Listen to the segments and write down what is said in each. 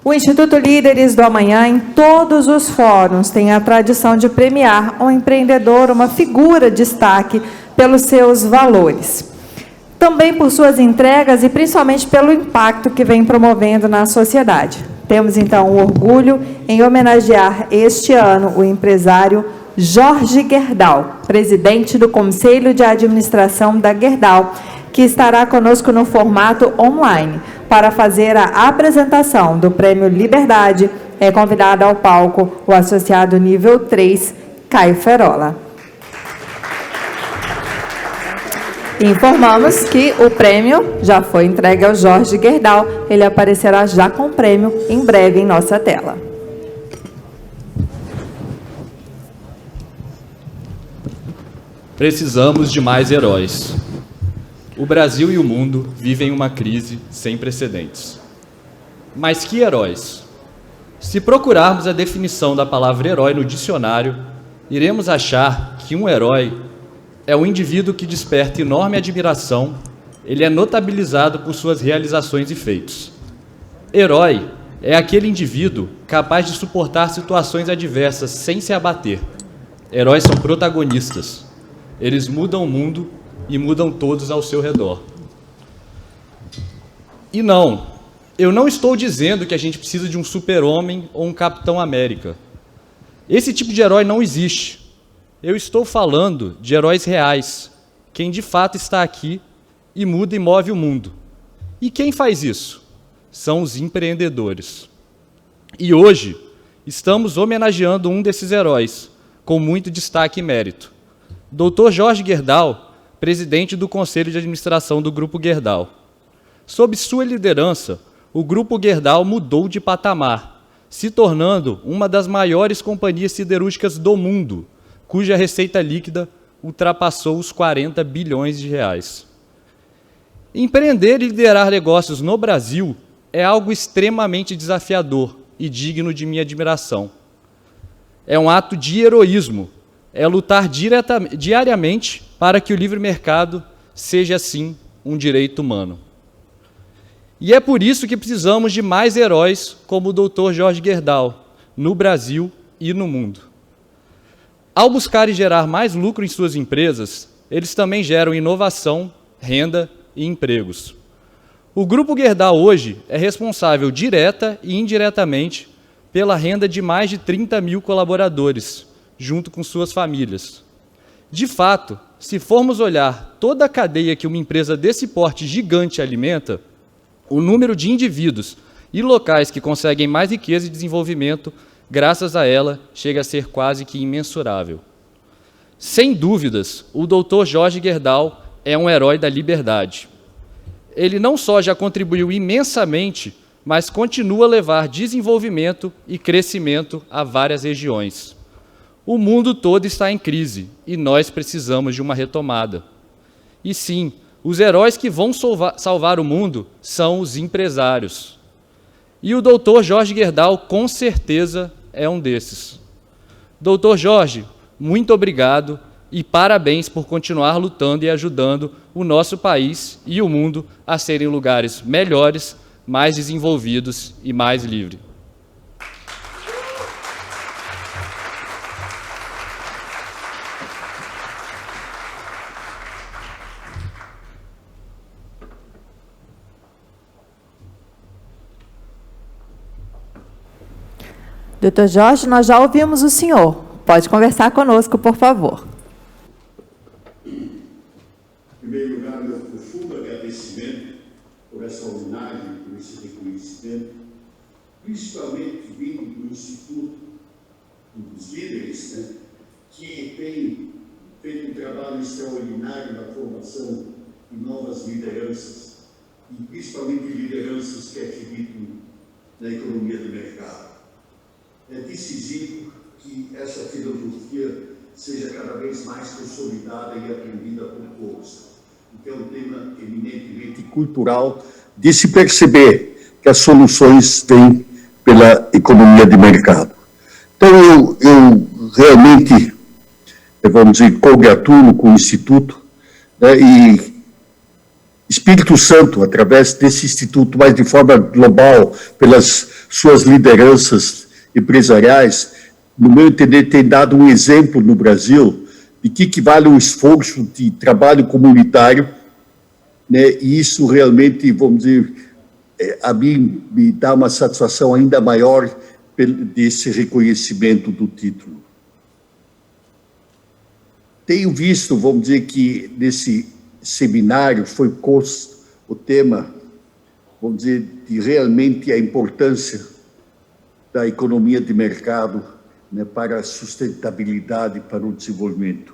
O Instituto Líderes do Amanhã, em todos os fóruns, tem a tradição de premiar um empreendedor, uma figura de destaque pelos seus valores. Também por suas entregas e principalmente pelo impacto que vem promovendo na sociedade. Temos, então, o orgulho em homenagear este ano o empresário Jorge Gerdau, presidente do Conselho de Administração da Gerdau, que estará conosco no formato online para fazer a apresentação do Prêmio Liberdade. É convidado ao palco o associado nível 3, Caio Ferola. Informamos que o prêmio já foi entregue ao Jorge Gerdau. Ele aparecerá já com o prêmio em breve em nossa tela. Precisamos de mais heróis. O Brasil e o mundo vivem uma crise sem precedentes. Mas que heróis? Se procurarmos a definição da palavra herói no dicionário, iremos achar que um herói é um indivíduo que desperta enorme admiração, ele é notabilizado por suas realizações e feitos. Herói é aquele indivíduo capaz de suportar situações adversas sem se abater. Heróis são protagonistas. Eles mudam o mundo e mudam todos ao seu redor. E não, eu não estou dizendo que a gente precisa de um super-homem ou um Capitão América. Esse tipo de herói não existe. Eu estou falando de heróis reais, quem de fato está aqui e muda e move o mundo. E quem faz isso? São os empreendedores. E hoje estamos homenageando um desses heróis, com muito destaque e mérito. Dr. Jorge Gerdau, presidente do Conselho de Administração do Grupo Gerdau. Sob sua liderança, o Grupo Gerdau mudou de patamar, se tornando uma das maiores companhias siderúrgicas do mundo, cuja receita líquida ultrapassou os 40 bilhões de reais. Empreender e liderar negócios no Brasil é algo extremamente desafiador e digno de minha admiração. É um ato de heroísmo, é lutar diariamente para que o livre mercado seja, sim, um direito humano. E é por isso que precisamos de mais heróis como o Dr. Jorge Gerdau, no Brasil e no mundo. Ao buscar e gerar mais lucro em suas empresas, eles também geram inovação, renda e empregos. O Grupo Gerdau hoje é responsável direta e indiretamente pela renda de mais de 30 mil colaboradores, junto com suas famílias. De fato, se formos olhar toda a cadeia que uma empresa desse porte gigante alimenta, o número de indivíduos e locais que conseguem mais riqueza e desenvolvimento, graças a ela, chega a ser quase que imensurável. Sem dúvidas, o Dr. Jorge Gerdau é um herói da liberdade. Ele não só já contribuiu imensamente, mas continua a levar desenvolvimento e crescimento a várias regiões. O mundo todo está em crise e nós precisamos de uma retomada. E sim, os heróis que vão salvar o mundo são os empresários. E o Dr. Jorge Gerdau, com certeza, é um desses. Dr. Jorge, muito obrigado e parabéns por continuar lutando e ajudando o nosso país e o mundo a serem lugares melhores, mais desenvolvidos e mais livres. Doutor Jorge, nós já ouvimos o senhor. Pode conversar conosco, por favor. Em primeiro lugar, meu profundo agradecimento por essa homenagem, por esse reconhecimento, principalmente vindo do Instituto dos Líderes, que tem feito um trabalho extraordinário na formação de novas lideranças, e principalmente lideranças que acreditam na economia do mercado. É decisivo que essa filosofia seja cada vez mais consolidada e aprendida por todos, porque é um tema eminentemente cultural de se perceber que as soluções vêm pela economia de mercado. Então, eu realmente, vamos dizer, congratulo com o Instituto, né, e Espírito Santo, através desse Instituto, mas de forma global, pelas suas lideranças empresariais, no meu entender, tem dado um exemplo no Brasil de que vale o esforço de trabalho comunitário, né? E isso realmente, vamos dizer, a mim me dá uma satisfação ainda maior desse reconhecimento do título. Tenho visto, vamos dizer, que nesse seminário foi posto o tema, vamos dizer, de realmente a importância da economia de mercado, né, para a sustentabilidade, para o desenvolvimento.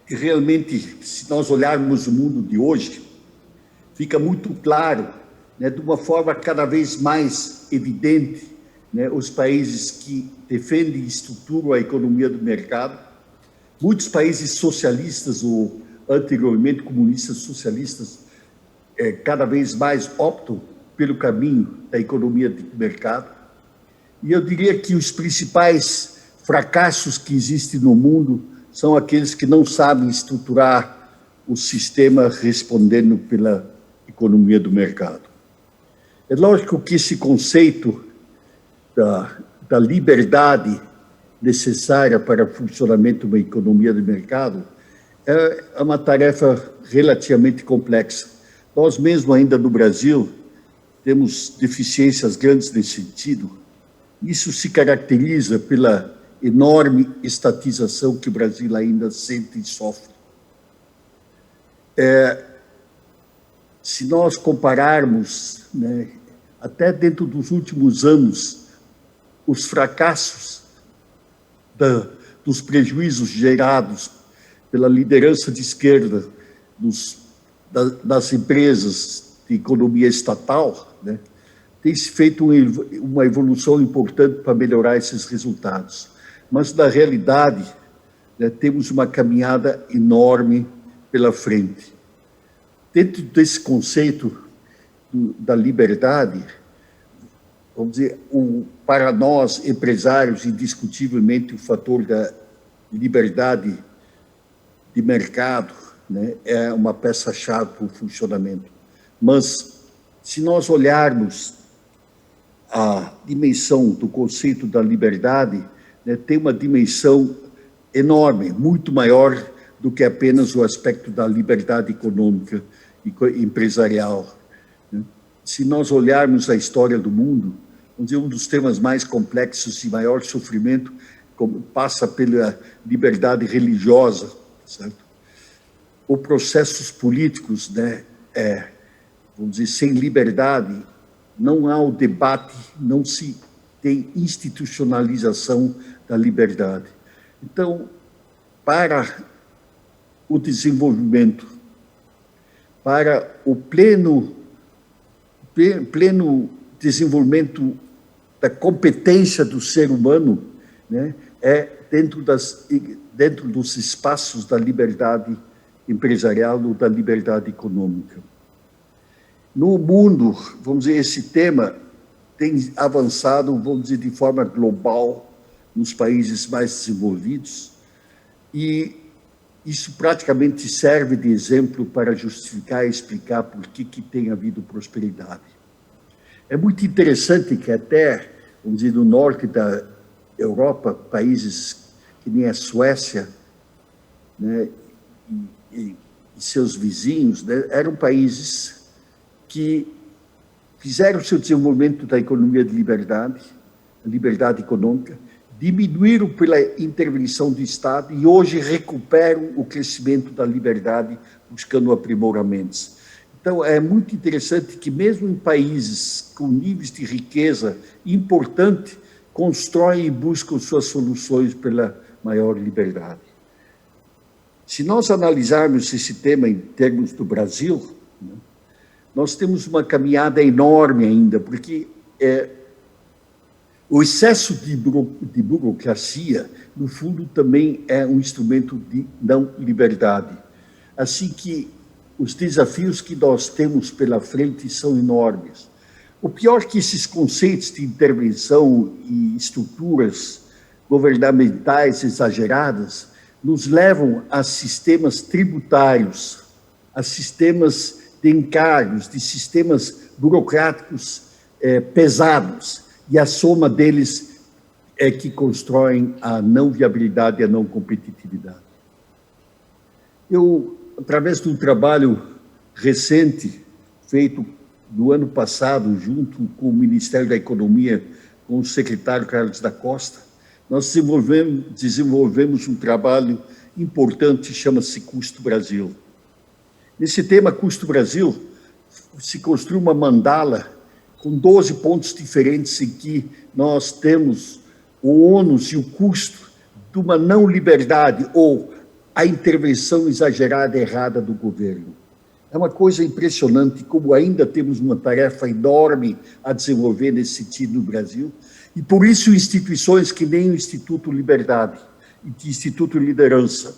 E realmente, se nós olharmos o mundo de hoje, fica muito claro, né, de uma forma cada vez mais evidente, né, os países que defendem e estruturam a economia do mercado. Muitos países socialistas ou anteriormente comunistas socialistas cada vez mais optam pelo caminho da economia de mercado. E eu diria que os principais fracassos que existem no mundo são aqueles que não sabem estruturar o sistema respondendo pela economia do mercado. É lógico que esse conceito da liberdade necessária para o funcionamento de uma economia de mercado é uma tarefa relativamente complexa. Nós mesmo ainda no Brasil temos deficiências grandes nesse sentido. Isso se caracteriza pela enorme estatização que o Brasil ainda sente e sofre. Se nós compararmos, né, até dentro dos últimos anos, os fracassos dos prejuízos gerados pela liderança de esquerda das empresas de economia estatal, né, tem se feito uma evolução importante para melhorar esses resultados. Mas, na realidade, né, temos uma caminhada enorme pela frente. Dentro desse conceito da liberdade, vamos dizer, para nós, empresários, indiscutivelmente o fator da liberdade de mercado, né, é uma peça-chave para o funcionamento. Mas, se nós olharmos a dimensão do conceito da liberdade, né, tem uma dimensão enorme, muito maior do que apenas o aspecto da liberdade econômica e empresarial. Né? Se nós olharmos a história do mundo, vamos dizer, um dos temas mais complexos e maior sofrimento passa pela liberdade religiosa, certo? Ou processos políticos, né, vamos dizer, sem liberdade, não há o debate, não se tem institucionalização da liberdade. Então, para o desenvolvimento, para o pleno desenvolvimento da competência do ser humano, né, é dentro dos espaços da liberdade empresarial ou da liberdade econômica. No mundo, vamos dizer, esse tema tem avançado, vamos dizer, de forma global nos países mais desenvolvidos, e isso praticamente serve de exemplo para justificar e explicar por que tem havido prosperidade. É muito interessante que até, vamos dizer, no norte da Europa, países que nem a Suécia, né, e seus vizinhos, né, eram países que fizeram seu desenvolvimento da economia de liberdade, a liberdade econômica, diminuíram pela intervenção do Estado e hoje recuperam o crescimento da liberdade buscando aprimoramentos. Então, é muito interessante que mesmo em países com níveis de riqueza importante, constroem e buscam suas soluções pela maior liberdade. Se nós analisarmos esse tema em termos do Brasil, né, nós temos uma caminhada enorme ainda, porque o excesso de burocracia, no fundo, também é um instrumento de não liberdade. Assim que os desafios que nós temos pela frente são enormes. O pior é que esses conceitos de intervenção e estruturas governamentais exageradas nos levam a sistemas tributários, a sistemas de encargos, de sistemas burocráticos pesados, e a soma deles é que constroem a não viabilidade e a não competitividade. Eu, através de um trabalho recente, feito no ano passado, junto com o Ministério da Economia, com o secretário Carlos da Costa, nós desenvolvemos um trabalho importante, chama-se Custo Brasil. Nesse tema, Custo Brasil, se construiu uma mandala com 12 pontos diferentes em que nós temos o ônus e o custo de uma não liberdade ou a intervenção exagerada e errada do governo. É uma coisa impressionante como ainda temos uma tarefa enorme a desenvolver nesse sentido no Brasil, e por isso instituições que nem o Instituto Liberdade, e Instituto Liderança,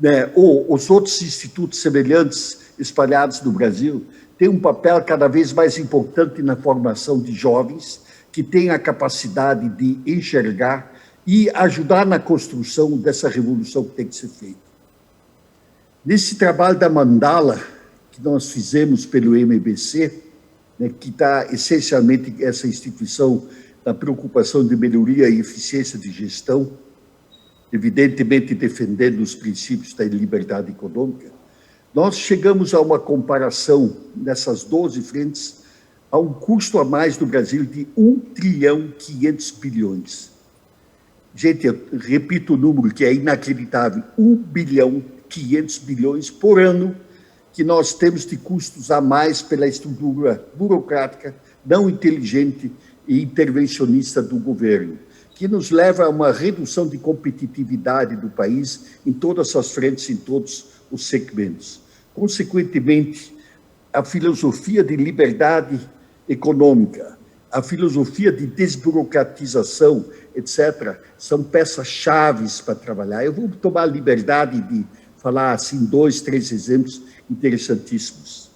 né, ou os outros institutos semelhantes espalhados no Brasil, têm um papel cada vez mais importante na formação de jovens que têm a capacidade de enxergar e ajudar na construção dessa revolução que tem que ser feita. Nesse trabalho da mandala, que nós fizemos pelo MBC, né, que está essencialmente essa instituição na preocupação de melhoria e eficiência de gestão, evidentemente defendendo os princípios da liberdade econômica, nós chegamos a uma comparação nessas 12 frentes a um custo a mais do Brasil de 1,5 trilhão. Gente, eu repito o número que é inacreditável, 1,5 bilhão por ano que nós temos de custos a mais pela estrutura burocrática, não inteligente e intervencionista do governo, que nos leva a uma redução de competitividade do país em todas as frentes, em todos os segmentos. Consequentemente, a filosofia de liberdade econômica, a filosofia de desburocratização, etc., são peças-chave para trabalhar. Eu vou tomar a liberdade de falar assim 2, 3 exemplos interessantíssimos.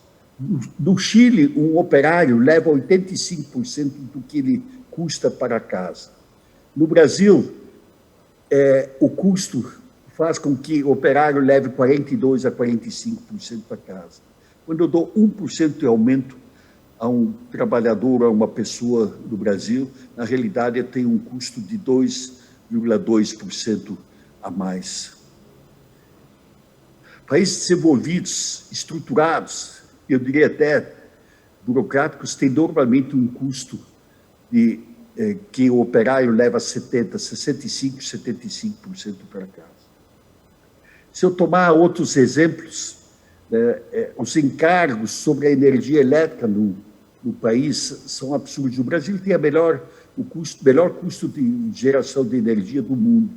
No Chile, um operário leva 85% do que ele custa para casa. No Brasil, o custo faz com que o operário leve 42% a 45% para casa. Quando eu dou 1% de aumento a um trabalhador, a uma pessoa do Brasil, na realidade eu tenho um custo de 2,2% a mais. Países desenvolvidos, estruturados, eu diria até burocráticos, têm normalmente um custo que o operário leva 65%, 75% para casa. Se eu tomar outros exemplos, os encargos sobre a energia elétrica no país são absurdos. O Brasil tem o melhor custo de geração de energia do mundo.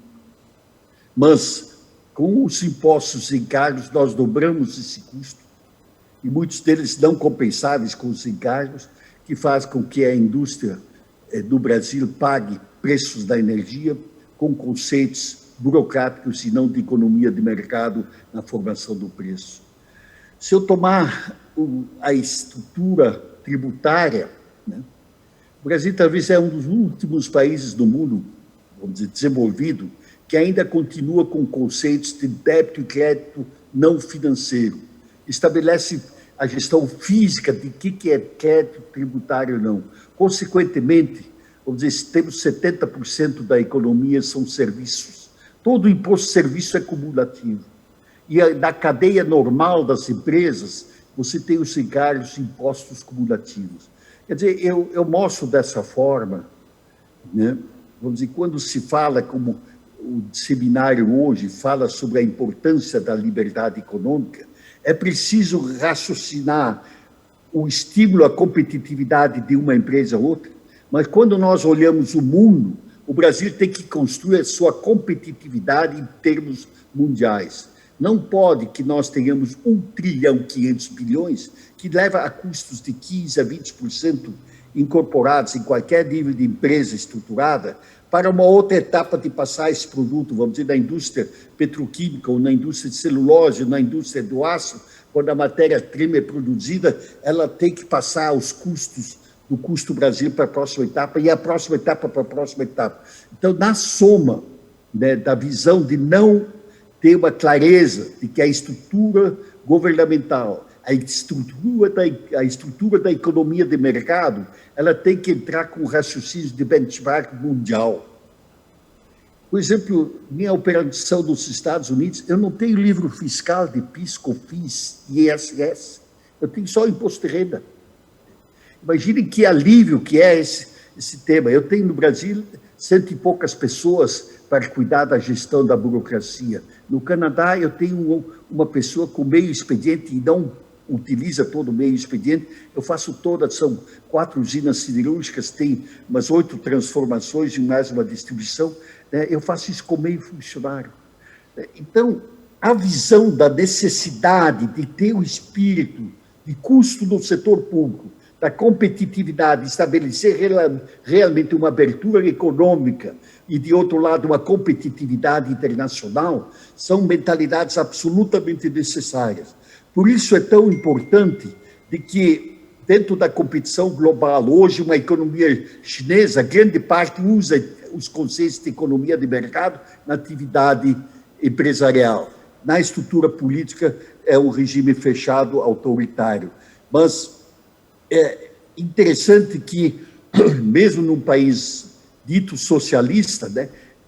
Mas, com os impostos e encargos, nós dobramos esse custo, e muitos deles não compensáveis com os encargos, que faz com que a indústria do Brasil pague preços da energia com conceitos burocráticos e não de economia de mercado na formação do preço. Se eu tomar a estrutura tributária, né, o Brasil talvez é um dos últimos países do mundo, vamos dizer, desenvolvido, que ainda continua com conceitos de débito e crédito não financeiro. Estabelece a gestão física de que é crédito tributário ou não. Consequentemente, vamos dizer, temos 70% da economia são serviços. Todo imposto de serviço é cumulativo. E na cadeia normal das empresas, você tem os encargos e impostos cumulativos. Quer dizer, eu mostro dessa forma, né? Vamos dizer, quando se fala, como o seminário hoje fala sobre a importância da liberdade econômica, é preciso raciocinar o estímulo à competitividade de uma empresa a outra, mas quando nós olhamos o mundo, o Brasil tem que construir a sua competitividade em termos mundiais. Não pode que nós tenhamos 1,5 trilhão, que leva a custos de 15% a 20% incorporados em qualquer nível de empresa estruturada, para uma outra etapa de passar esse produto, vamos dizer, na indústria petroquímica, ou na indústria de celulose, ou na indústria do aço, quando a matéria-prima é produzida, ela tem que passar os custos do custo Brasil para a próxima etapa, e a próxima etapa para a próxima etapa. Então, na soma, né, da visão de não ter uma clareza de que a estrutura governamental, a estrutura da economia de mercado, ela tem que entrar com o raciocínio de benchmark mundial. Por exemplo, minha operação nos Estados Unidos, eu não tenho livro fiscal de PIS, COFINS e ISS, eu tenho só imposto de renda. Imaginem que alívio que é esse tema. Eu tenho no Brasil 100 e poucas pessoas para cuidar da gestão da burocracia. No Canadá, eu tenho uma pessoa com meio expediente e não utiliza todo o meio expediente. Eu faço todas, são 4 usinas siderúrgicas, tem umas 8 transformações e mais uma distribuição. Eu faço isso com meio funcionário. Então, a visão da necessidade de ter o espírito de custo do setor público, da competitividade, estabelecer realmente uma abertura econômica e, de outro lado, uma competitividade internacional, são mentalidades absolutamente necessárias. Por isso é tão importante de que, dentro da competição global, hoje uma economia chinesa, grande parte usa os conceitos de economia de mercado na atividade empresarial. Na estrutura política, é um regime fechado, autoritário. Mas é interessante que, mesmo num país dito socialista,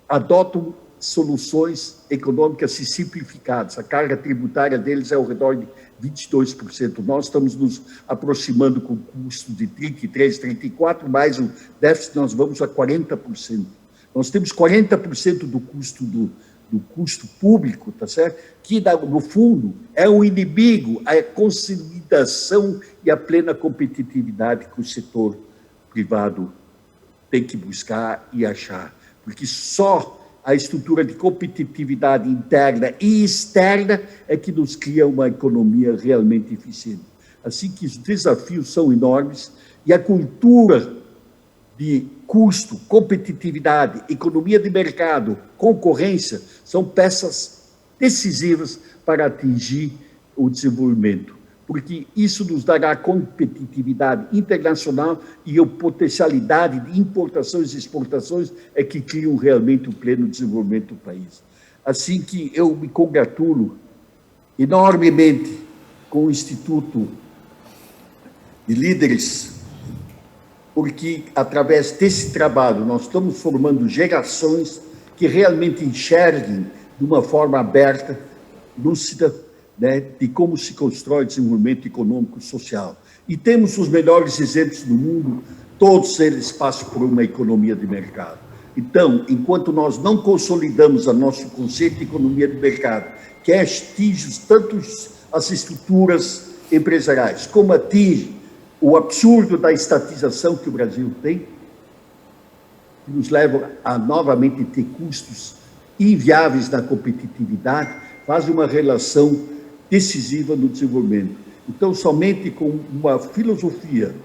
adotam soluções econômicas simplificadas. A carga tributária deles é ao redor de 22%. Nós estamos nos aproximando com custo de 33%, 34%, mais o déficit, nós vamos a 40%. Nós temos 40% do custo público, tá certo? Que, no fundo, é um inimigo à consolidação e à plena competitividade que o setor privado tem que buscar e achar. Porque só a estrutura de competitividade interna e externa é que nos cria uma economia realmente eficiente. Assim que os desafios são enormes e a cultura de custo, competitividade, economia de mercado, concorrência, são peças decisivas para atingir o desenvolvimento, porque isso nos dará competitividade internacional e a potencialidade de importações e exportações é que criam realmente o pleno desenvolvimento do país. Assim que eu me congratulo enormemente com o Instituto de Líderes, porque, através desse trabalho, nós estamos formando gerações que realmente enxerguem de uma forma aberta, lúcida, de como se constrói o desenvolvimento econômico e social. E temos os melhores exemplos do mundo, todos eles passam por uma economia de mercado. Então, enquanto nós não consolidamos o nosso conceito de economia de mercado, que atinge tanto as estruturas empresariais, como atinge o absurdo da estatização que o Brasil tem, que nos leva a novamente ter custos inviáveis na competitividade, faz uma relação decisiva no desenvolvimento. Então, somente com uma filosofia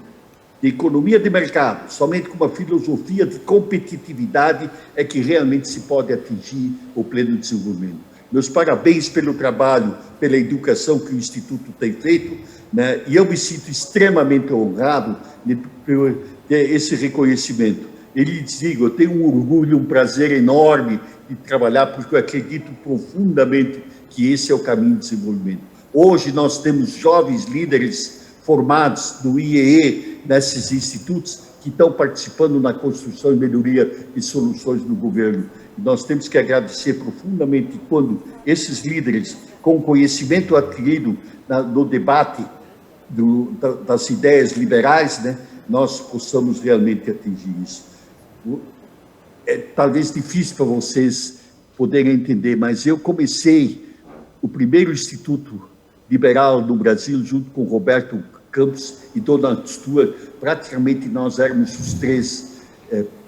de economia de mercado, somente com uma filosofia de competitividade é que realmente se pode atingir o pleno desenvolvimento. Meus parabéns pelo trabalho, pela educação que o Instituto tem feito, e eu me sinto extremamente honrado por esse reconhecimento. E lhes digo, eu tenho um orgulho, um prazer enorme de trabalhar, porque eu acredito profundamente que esse é o caminho de desenvolvimento. Hoje nós temos jovens líderes formados no IEE, nesses institutos, que estão participando na construção e melhoria de soluções no governo. E nós temos que agradecer profundamente quando esses líderes, com conhecimento adquirido no debate das ideias liberais, nós possamos realmente atingir isso. É talvez difícil para vocês poderem entender, mas eu comecei o primeiro instituto liberal no Brasil, junto com Roberto Campos e Donald Stewart. Praticamente nós éramos os 3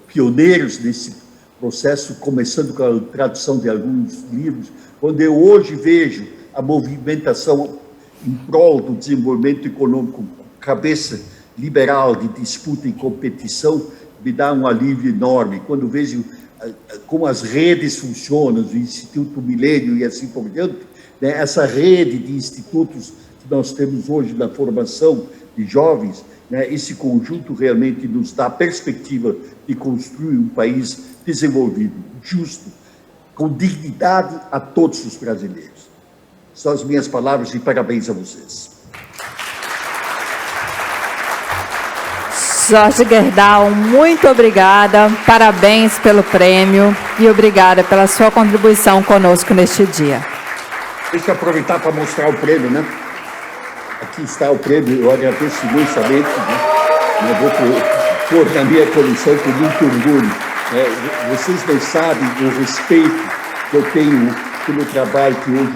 pioneiros nesse processo, começando com a tradução de alguns livros, quando eu hoje vejo a movimentação em prol do desenvolvimento econômico, cabeça liberal de disputa e competição, me dá um alívio enorme. Quando vejo como as redes funcionam, o Instituto Milênio e assim por diante, essa rede de institutos que nós temos hoje na formação de jovens, esse conjunto realmente nos dá a perspectiva de construir um país desenvolvido, justo, com dignidade a todos os brasileiros. São as minhas palavras e parabéns a vocês. Jorge Gerdau, muito obrigada, parabéns pelo prêmio e obrigada pela sua contribuição conosco neste dia. Deixa eu aproveitar para mostrar o prêmio, né? Aqui está o prêmio, eu agradeço imensamente, né? Eu vou pôr na minha coleção com muito orgulho. Vocês não sabem o respeito que eu tenho pelo trabalho que hoje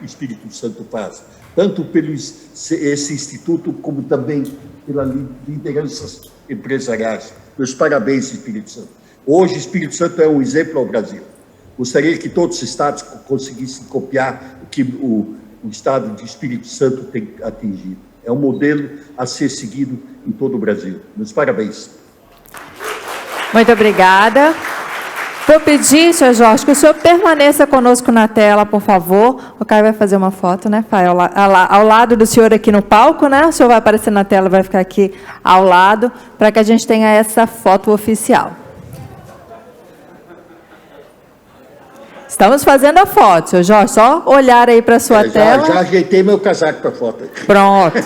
o Espírito Santo faz, tanto pelo esse instituto, como também pelas lideranças empresariais. Meus parabéns, Espírito Santo. Hoje, o Espírito Santo é um exemplo ao Brasil. Gostaria que todos os estados conseguissem copiar o que o estado de Espírito Santo tem atingido. É um modelo a ser seguido em todo o Brasil. Meus parabéns. Muito obrigada. Vou pedir, senhor Jorge, que o senhor permaneça conosco na tela, por favor. O Caio vai fazer uma foto, né, Pai? Ao lado do senhor aqui no palco, né? O senhor vai aparecer na tela, vai ficar aqui ao lado, para que a gente tenha essa foto oficial. Estamos fazendo a foto, senhor Jorge. Só olhar aí para a sua tela. Já ajeitei meu casaco para a foto. Pronto.